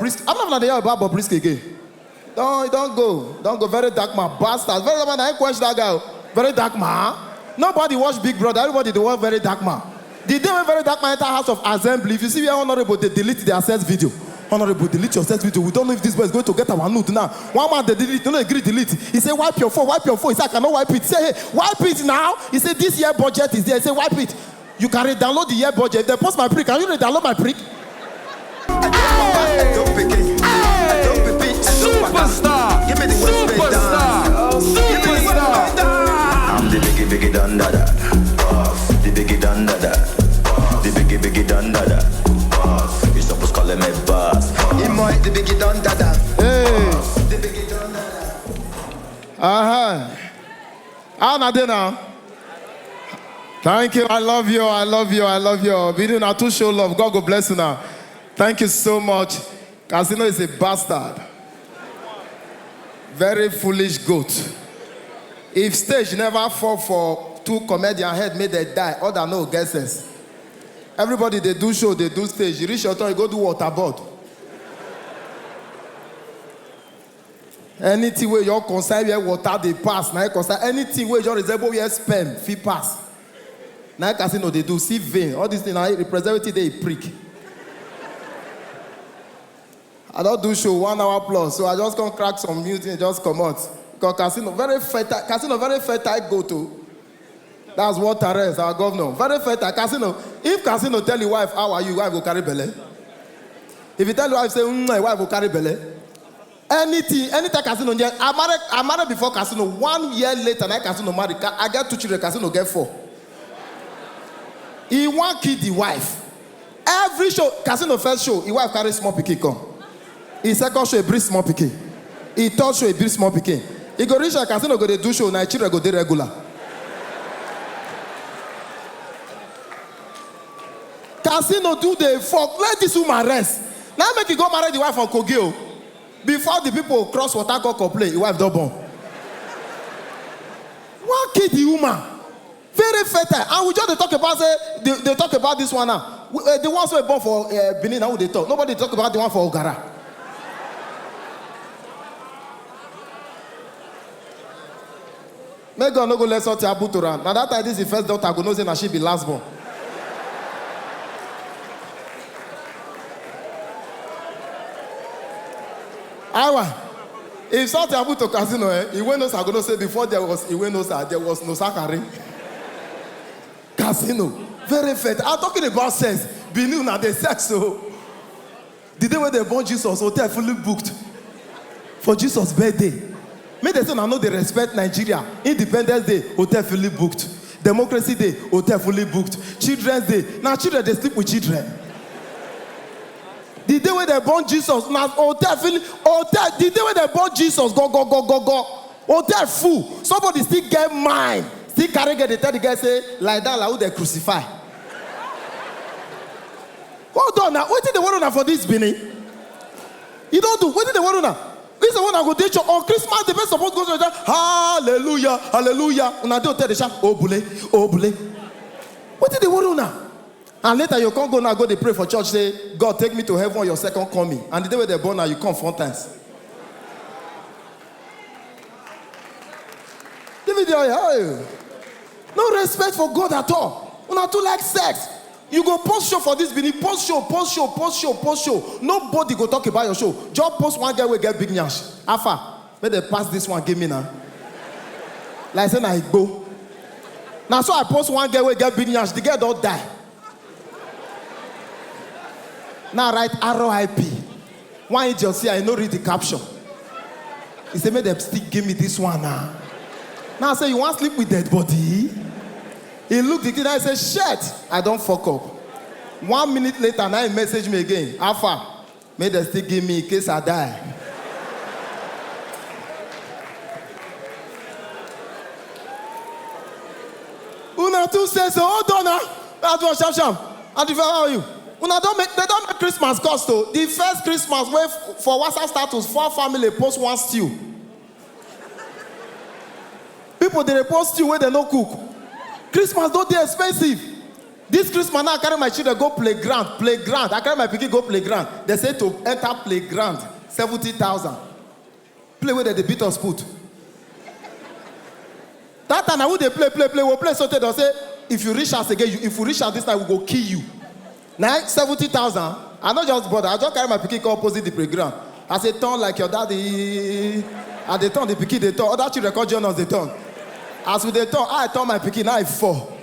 Bobrisky. I'm not going to hear about Bobrisky again. Don't go. Very dark man, bastard. Very dark man. I ain't question that guy. Very dark man. Nobody watch Big Brother. Everybody they watch Very Dark Man. The day when Very Dark Man enter House of Assembly, if you see where Honorable they delete their sex video. Honorable, delete your sex video. We don't know if this boy is going to get our nude now. One man they delete, don't agree delete. He say wipe your phone. He say I cannot wipe it. Say hey, wipe it now. He say this year budget is there. He say wipe it. You can download the year budget. If they post my prick, can you download my prick? Superstar! Give me the Superstar! I'm the biggie dun da da. The biggie dun da da. The biggie dun da da. You supposed call me boss. The biggie dun da da. Hey. The biggie dun da da. How na dey now? Thank you. I love you. We do not to show love. God go bless you now. Thank you so much. Casino is a bastard. Very foolish goat. If stage never fall for two comedian head, made they die. Other no guesses. Everybody they do show, they do stage. You reach your turn, you go do waterboard. Anything where your concern where water they pass, now concern anything where your resemble where sperm fit pass. Now casino they do see vein. All these things now representative they prick. I don't do show 1 hour plus, so I just come crack some music and just come out. Because casino very fertile go to. That's what Terence, our governor. Very fertile. Casino. If casino tell your wife, how are you? Wife will carry belly. If you tell your wife, say, my wife will carry belly. Anything casino. I married before casino. 1 year later, I casino married. I get 2 children, casino get 4. He won't kill the wife. Every show, casino first show, his wife carry small pikin come. His second show, he bring small pikin. His third show, he bring small pikin. He go reach a casino, go dey do show, Nigeria go dey regular. Casino do the fuck. Let this woman rest. Now make you go marry the wife from Kogio. Before the people cross water go complain, the wife don't born. Why kill the woman? Very fertile. And we just talk about they talk about this one now. The ones who were born for Benin, now they talk. Nobody talk about the one for Ogara. May God no go let something happen to her. Now that time this is the first daughter, go know say na she be last born. If something happened to casino, he went no I go say before there was no Sakari. Casino, very fat. I'm talking about sex. Benin na the sex so. The day when they born Jesus, hotel fully booked for Jesus' birthday. May they say I know they respect Nigeria. Independence Day, hotel fully booked. Democracy Day, hotel fully booked. Children's Day, now children they sleep with children. The day when they born Jesus, now hotel fully hotel. The day when they born Jesus, go. Hotel full. Somebody still get mine. Still carry get the tell the guy say like that, like who they crucify. Hold on now. What did they want now for this Benin? You don't do. What did they want now? This is the one I go to church on Christmas. The best supposed to go to church. Hallelujah, hallelujah. And I don't tell the church, oh bule. What did they want now? And later you can't go now. Go they pray for church. Say, God take me to heaven on your second coming. And the day when they're born now, you come 4 times. David, no respect for God at all. You not too like sex. You go post show for this Benin, post show. Nobody go talk about your show. Just post one guy will get big nyash. Alpha, may they pass this one, give me now. Like say I go. Now so I post one guy will get big nyash, the guy don't die. Now write RIP. One idiot see I no read the caption. He say, may they still give me this one now. Now I say, you want to sleep with dead body? He looked at it and said, shit, I don't fuck up. 1 minute later, now he messaged me again. Alpha, may they still give me in case I die. Una two says, hold on now. That's what Sham. And how are you? Una they don't make Christmas cost though. The first Christmas where for WhatsApp status, 4 family post 1 stew. People they post stew where they no cook. Christmas don't be expensive. This Christmas now I carry my children go playground. I carry my pikin go playground. They say to enter playground, 70,000. Play where they beat us put. That time I would they play. We'll play so they'll say, if you reach us again, if you reach us this time, we'll go kill you. Now 70,000. I not just bother. I just carry my pikin go opposite the playground. I say, turn like your daddy. And they turn the pikin, they turn. Other children record journals, they turn. As we they turn, I turn my pikin, now I fall.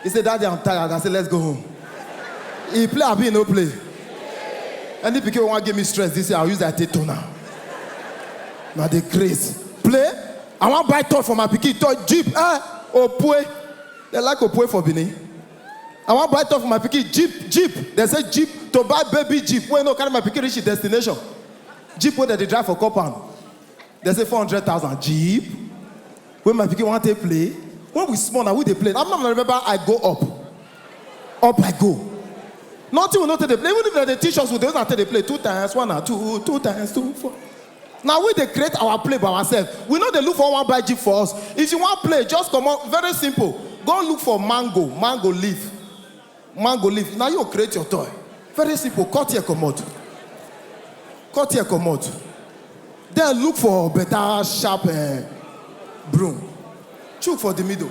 He said, Daddy, I'm tired. I said, let's go home. He play, I be no play. Any pikin want to give me stress this year, I'll use that toner. Now they crazy. Play. I want to buy toy for my pikin. Toy Jeep. Opue. They like Opue for Bini. I want to buy toy for my pikin. Jeep. They say Jeep. To buy baby Jeep. When no carry my pikin reach the destination. Jeep where they drive for compound. They say 400,000. Jeep. When my pikin want to play. When we small now, we they play. I'm not remember. I go up. I go. Nothing will not take the play. Even if they teach us, we don't have to play 2 times 1 or 2 times 2 4. Now we they create our play by ourselves. We know they look for one by Jeep for us. If you want play, just come out. Very simple. Go look for mango leaf. Now you create your toy. Very simple. Cut here, commode. Then look for better sharp broom. Choke for the middle.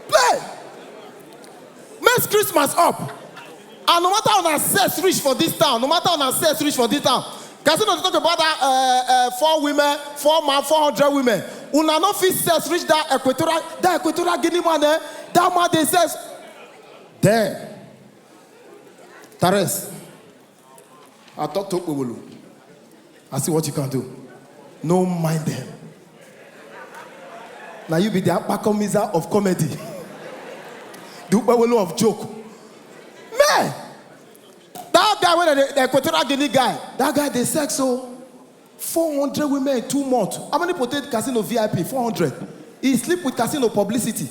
Play. Mess Christmas up. And no matter how access reach for this town, Casino talk about that 4 women, 4 man, 400 women. Una no fit says reach that equatorial Guinea man there. That man they says there. Tares. I talk to Ubulu. I see what you can do. No mind them. Now you be the Apakomiza of comedy. The Ubulu of joke. Man! That guy, when the Equatorial Guinea guy, that guy, they sex so 400 women in 2 months. How many potato casino VIP? 400. He sleep with casino publicity.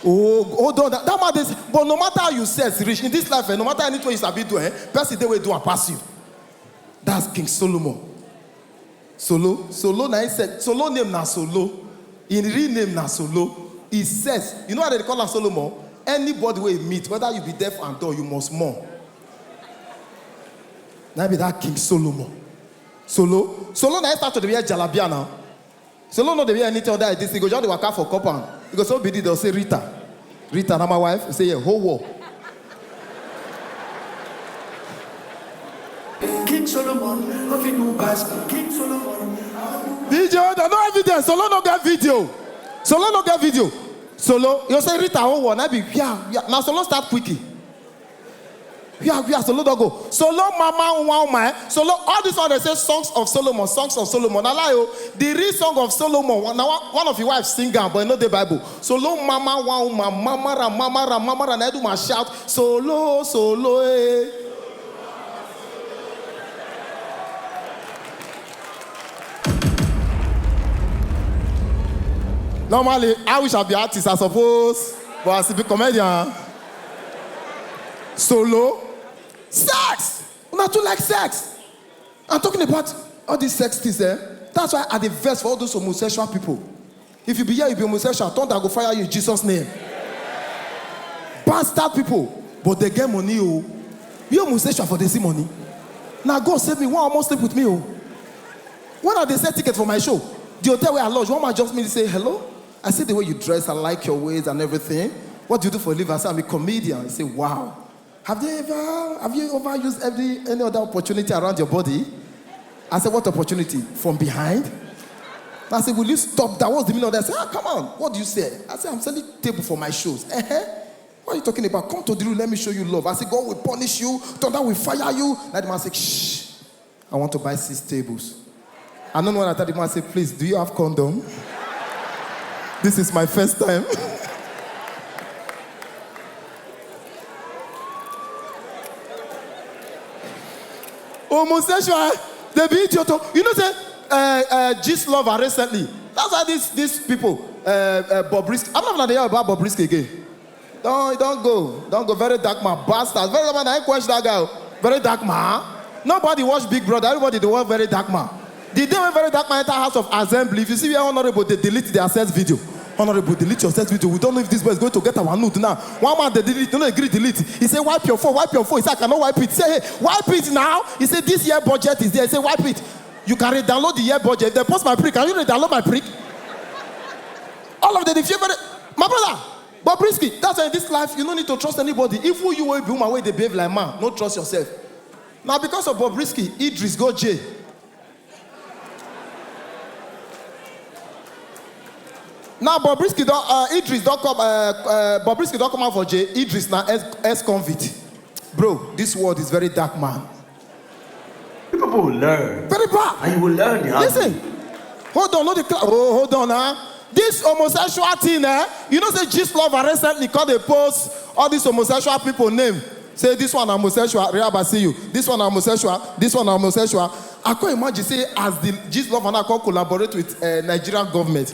Oh, hold on. That man is, but no matter how you say rich in this life, no matter anything you sabi do, person they will do and pass you. That's King Solomon. Solo na said Solo name na Solo. In real name na Solo. He says, you know how they call him Solomon? Anybody where you meet, whether you be deaf and dumb, you must mourn. Now be that King Solomon. Solo na start to the wear jalabia now. Solo no the wear anything other this. He go just work out for compound. He go so be they'll say Rita, now my wife. He say yeah, whole war. King Solomon, nothing no pass. King Solomon. Video, no evidence. Solo no get video. Solo, you say Rita whole war. Now be yeah. Now Solo start quickly. Yeah, Solo don't go. Solo, mama, wow, Solo, all this one they say songs of Solomon. I lie you. The real song of Solomon. Now one of your wives sing but not the Bible. Solo, mama, wow, mama, and I do my shout. Solo, eh. Normally, I wish I'd be artist, I suppose, but I still be comedian. Solo. Sex! Not too like sex. I'm talking about all these sex things there. That's why I the verse for all those homosexual people. If you be here, you be homosexual, thunder go fire you in Jesus' name. Bastard people. But they get money, oh. You homosexual for they see money. Now God save me. One almost sleep with me, oh. When are they sell ticket for my show? The hotel where I lodge, one man just me to say, hello? I see the way you dress, I like your ways and everything. What do you do for a living? I say, I'm a comedian. I say, wow. Have you ever used any other opportunity around your body? I said, what opportunity? From behind? I said, will you stop that? What's the meaning of that? I said, come on. What do you say? I said, I'm selling table for my shows. What are you talking about? Come to the room, let me show you love. I said, God will punish you. Thunder will fire you. That man said, shh. I want to buy 6 tables. And then when I told the man, I said, please, do you have condom? This is my first time. Homosexual, they be idiot. You know, say, Gist lover recently. That's why these people, Bobrisky. I'm not gonna hear about Bobrisky again. Don't go. Very dark man, bastard. Very dark man. I question that guy. Very dark man. Nobody watch Big Brother. Everybody they watch Very Dark Man. The day when Very Dark Man enter House of Assembly, if you see where Honorable, they delete their sex video. Honorable, delete your sex video. We don't know if this boy is going to get our nude now. One man, they delete, don't agree, delete. He said, wipe your phone, wipe your phone. He said, I cannot wipe it. He said, hey, wipe it now. He said, this year budget is there. He said, wipe it. You can download the year budget. If they post my prick, can you download my prick? All of them, if you ever, my brother, Bobrisky, that's why in this life, you don't need to trust anybody. If who you will be my way, they behave like man, don't trust yourself. Now, because of Bobrisky, Idris go jail. Now, Bobrisky don't, Idris don't come, Bobrisky don't come out for jail. Idris now ex-convict. Bro, this world is very dark, man. People will learn. Very bad. And you will learn. Listen, hold on, hold on, huh? This homosexual thing, you know, say Gist Lover recently called a post all these homosexual people name. Say this one homosexual, Rehab, see you. This one homosexual, this one homosexual. I can't imagine, say, as the Gist Lover now collaborate with Nigerian government.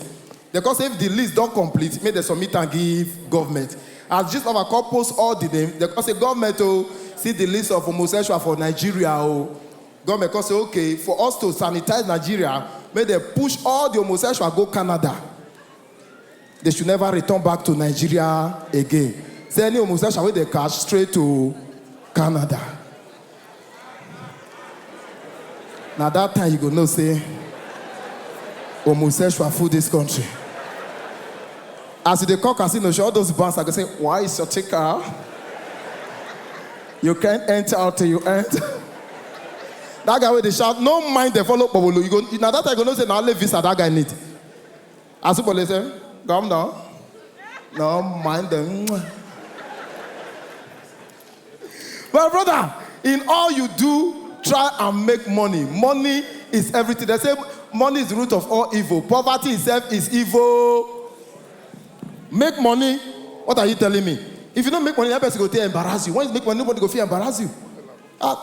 Because if the list don't complete, may they submit and give government. As Gist Lover post all the names, because the government see the list of homosexual for Nigeria. Government can say, okay, for us to sanitize Nigeria, may they push all the homosexual go Canada. They should never return back to Nigeria again. Say any homosexual with the cash straight to Canada. Now that time you go know say homosexual food this country. As they call casino, all those bands are going to say, why is your ticker? You can't enter until you enter. That guy with the shout, no mind they follow Bobolo. You go now that time you go know say now leave visa that guy need. As people say, come down. No mind them. But brother, in all you do, try and make money. Money is everything. They say money is the root of all evil. Poverty itself is evil. Make money. What are you telling me? If you don't make money, that person go to embarrass you. When you make money, nobody go feel embarrass you.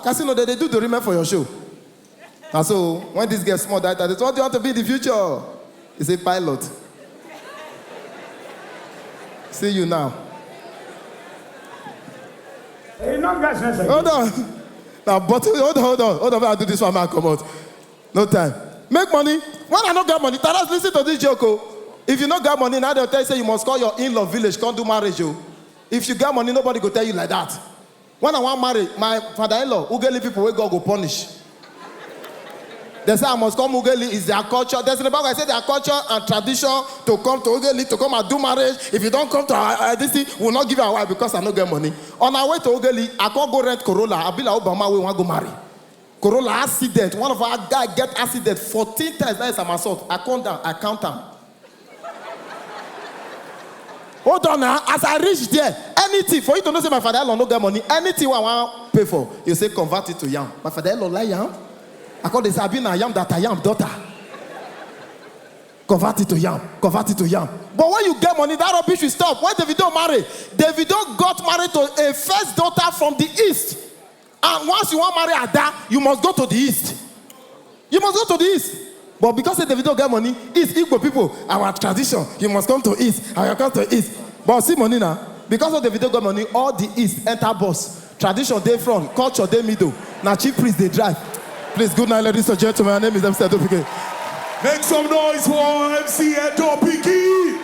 Casino, they do the remake for your show. And so, when this gets small, that is what do you want to be in the future? It's a pilot. See you now. Hold on. Now, but hold on. I'll do this one, man. Come out. No time. Make money. When I don't get money, Taras, listen to this joke. If you don't get money, now they'll tell you, say you must call your in-law village, can't do marriage. If you get money, nobody will tell you like that. When I want to marry, my father-in-law, Ugeli people, where God go punish. They say I must come Ugeli, is their culture. There's in the Bible, I say their culture and tradition to come to Ugeli, to come and do marriage. If you don't come to this thing, we'll not give you a wife because I don't get money. On our way to Ugeli, I can't go rent Corolla. I'll be like Obama, we want to go marry. Corolla accident. One of our guys get accident 14 times. That is an assault. I count them. Hold on now. As I reach there, anything, for you to know say my father-in-law no get money, anything I want to pay for, you say convert it to yam. My father-in-law like yam. I call this Abin a yam that I am daughter. Convert it to yam. Convert it to yam. But when you get money, that rubbish will stop. When Davido married, Davido got married to a first daughter from the east. And once you want to marry Ada, you must go to the east. You must go to the east. But because Davido get money, it's equal people. Our tradition, you must come to east. I will come to east. But see money now. Because of Davido got money, all the east enter bus. Tradition they front, culture they middle. Now chief priest they drive. Please, good night, ladies and gentlemen. My name is MC Edopikin. Make some noise for MC Edopikin.